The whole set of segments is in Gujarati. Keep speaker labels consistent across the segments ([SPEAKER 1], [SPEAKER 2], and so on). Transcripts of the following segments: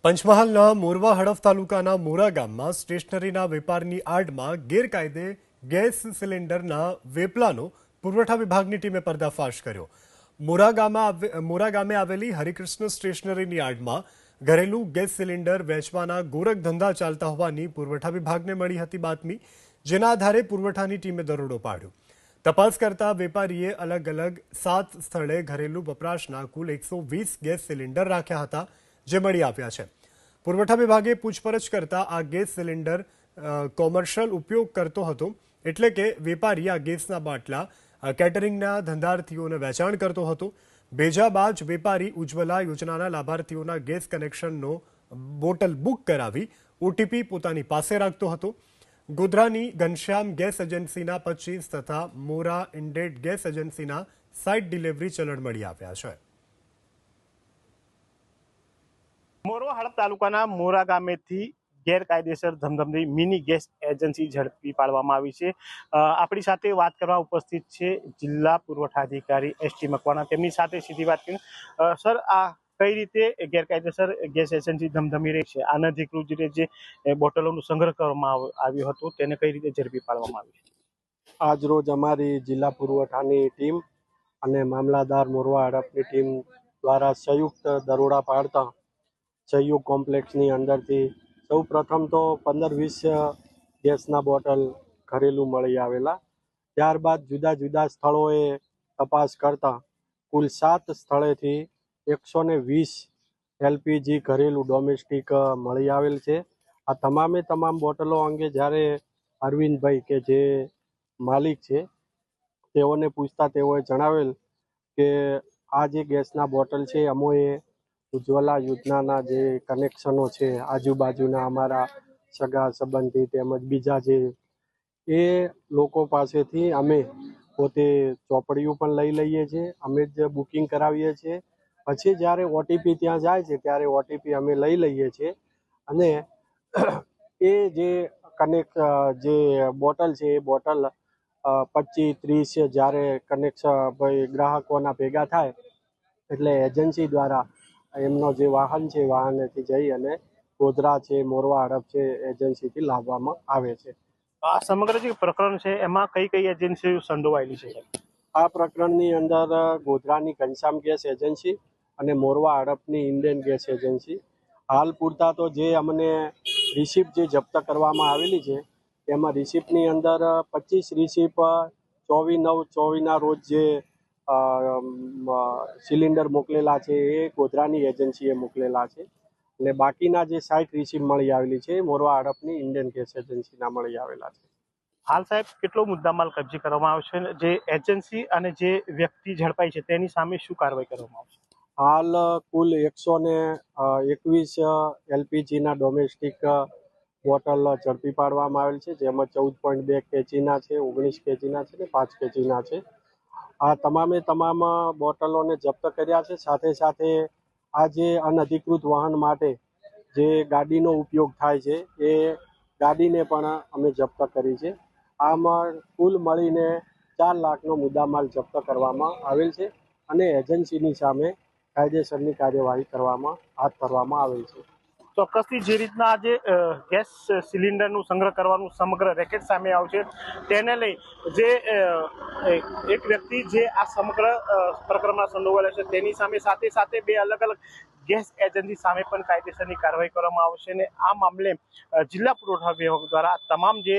[SPEAKER 1] પંચમહાલના મોરવા હડફ તાલુકાના મોરા ગામમાં સ્ટેશનરીના વેપારની આડમાં ગેરકાયદે ગેસ સિલિન્ડરના વેપલાનો પુરવઠા વિભાગની ટીમે પર્દાફાશ કર્યો। મોરા ગામે આવેલી હરિકૃષ્ણ સ્ટેશનરીની આડમાં ઘરેલું ગેસ સિલિન્ડર વેચવાના ગોરખ ધંધા ચાલતા હોવાની પુરવઠા વિભાગને મળી હતી બાતમી, જેના આધારે પુરવઠાની ટીમે દરોડો પાડ્યો। તપાસ કરતા વેપારીએ અલગ અલગ 7 સ્થળે ઘરેલું વપરાશના કુલ 120 ગેસ સિલિન્ડર રાખ્યા હતા, જે મળી આવ્યા છે। પુરવઠા વિભાગે પૂછપરછ કરતા આ ગેસ સિલિન્ડર કોમર્શિયલ ઉપયોગ કરતો હતો, એટલે કે વેપારી આ ગેસના બાટલા કેટરિંગના ધંધાર્થીઓને વેચાણ કરતો હતો। ભેજા બાદ વેપારી ઉજ્જવલા યોજનાના લાભાર્થીઓના ગેસ કનેક્શનનો બોટલ બુક કરાવી ઓટીપી પોતાની પાસે રાખતો હતો। ગોધરાની ઘનશ્યામ ગેસ એજન્સીના 25 તથા મોરા ઇન્ડેટ ગેસ એજન્સીના સાઇટ ડિલિવરી ચલણ મળી આવ્યા છે।
[SPEAKER 2] મોરવા હડફ તાલુકાના મોરા ગામેથી ગેરકાયદેસર ધમધમતી મિની ગેસ એજન્સી ઝડપી પાડવામાં આવી છે। આપણી સાથે વાત કરવા ઉપસ્થિત છે જિલ્લા પુરવઠા અધિકારી એસટી મકવાણા। તેમની સાથે સીધી વાત કરી। સર, આ કઈ રીતે ગેરકાયદેસર ગેસ એજન્સી ધમધમી રહી છે? અનધિકૃત રીતે જે બોટલોનો સંગ્રહ કરવામાં આવ્યો હતો તેને કઈ રીતે ઝડપી પાડવામાં આવી છે?
[SPEAKER 3] આજ રોજ અમારી જિલ્લા પુરવઠાની ટીમ અને મામલાદાર મોરવા હડફની ટીમ દ્વારા સંયુક્ત દરોડા પાડતા સહયોગ કોમ્પ્લેક્સની અંદરથી સૌ પ્રથમ તો 15-20 ગેસના બોટલ ઘરેલું મળી આવેલા। ત્યારબાદ જુદા જુદા સ્થળોએ તપાસ કરતા કુલ 7 સ્થળેથી 120 એલપીજી ઘરેલું ડોમેસ્ટિક મળી આવેલ છે। આ તમામ બોટલો અંગે જ્યારે અરવિંદભાઈ કે જે માલિક છે તેઓને પૂછતા તેઓએ જણાવેલ કે આ જે ગેસના બોટલ છે અમોએ ઉજ્જવલા યોજનાના જે કનેક્શનો છે આજુબાજુના અમારા સગા સંબંધી તેમજ બીજા જે એ લોકો પાસેથી અમે પોતે ચોપડીઓ પણ લઈ લઈએ છીએ, અમે જ બુકિંગ કરાવીએ છીએ। પછી જ્યારે ઓટીપી ત્યાં જાય છે ત્યારે ઓટીપી અમે લઈ લઈએ છીએ અને એ જે જે બોટલ છે એ બોટલ 25-30 જ્યારે કનેક્શન ગ્રાહકોના ભેગા થાય એટલે એજન્સી દ્વારા એમનો જે વાહન છે વાહનેથી જઈ અને ગોધરા છે, મોરવા હડફ છે એજન્સીથી લાવવામાં આવે છે।
[SPEAKER 2] આ સમગ્ર જે પ્રકરણ છે એમાં કઈ કઈ એજન્સીઓ સંડોવાયેલી છે?
[SPEAKER 3] આ પ્રકરણની અંદર ગોધરાની ઘનશ્યામ ગેસ એજન્સી અને મોરવા હડફની ઇન્ડિયન ગેસ એજન્સી। હાલ પૂરતા તો જે અમને રિસિપ્ટ જે જપ્ત કરવામાં આવેલી છે તેમાં રિસિપ્ટની અંદર 25 રિસિપ્ટ 24/9/24ના રોજ જે સિલિન્ડર મોકલેલા છે એ ગોધરાની એજન્સીએ મોકલેલા છે અને બાકીના જે 60 રિસિપ્ટ મળી આવેલી છે મોરવા હડફની ઇન્ડિયન ગેસ એજન્સીના મળી આવેલા છે।
[SPEAKER 2] હાલ સાહેબ કેટલો મુદ્દામાલ કબજે કરવામાં આવ્યો છે? જે એજન્સી અને જે વ્યક્તિ ઝડપાઈ છે તેની સામે શું કાર્યવાહી કરવામાં આવશે?
[SPEAKER 3] હાલ કુલ 121 એલપીજીના ડોમેસ્ટિક બોટલ ઝડપી પાડવામાં આવેલ છે, જેમાં 14.2 કેજીના છે, 19 કેજીના છે ને 5 કેજીના છે। આ તમામ બોટલોને જપ્ત કર્યા છે। સાથે સાથે આ જે અનધિકૃત વાહન માટે જે ગાડીનો ઉપયોગ થાય છે એ ગાડીને પણ અમે જપ્ત કરી છે। આમાં કુલ મળીને 4 લાખનો મુદ્દામાલ જપ્ત કરવામાં આવેલ છે અને એજન્સીની સામે કાયદેસરની કાર્યવાહી હાથ ધરવામાં આવેલ છે।
[SPEAKER 2] ચોક્કસથી જે રીતના આજે ગેસ સિલિન્ડરનું સંગ્રહ કરવાનું સમગ્ર રેકેટ સામે આવશે તેને લઈ જે એક વ્યક્તિ જે આ સમગ્ર પ્રકરણમાં સંડોવાયેલા છે તેની સામે સાથે બે અલગ અલગ ગેસ એજન્સી સામે પણ કાયદેસરની કાર્યવાહી કરવામાં આવશે અને આ મામલે જિલ્લા પુરવઠા વિભાગ દ્વારા તમામ જે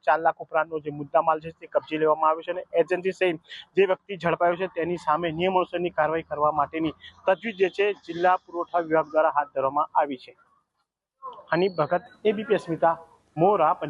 [SPEAKER 2] 4 લાખ ઉપરાંતનો જે મુદ્દામાલ છે તે કબજે લેવામાં આવ્યો છે અને એજન્સી સહિત જે વ્યક્તિ ઝડપાયો છે તેની સામે નિયમોસરની કાર્યવાહી કરવા માટેની તજવીજ જે છે જિલ્લા પુરવઠા વિભાગ દ્વારા હાથ ધરવામાં આવી છે। હનીફ ભગત, એબીપી અસ્મિતા, મોરા।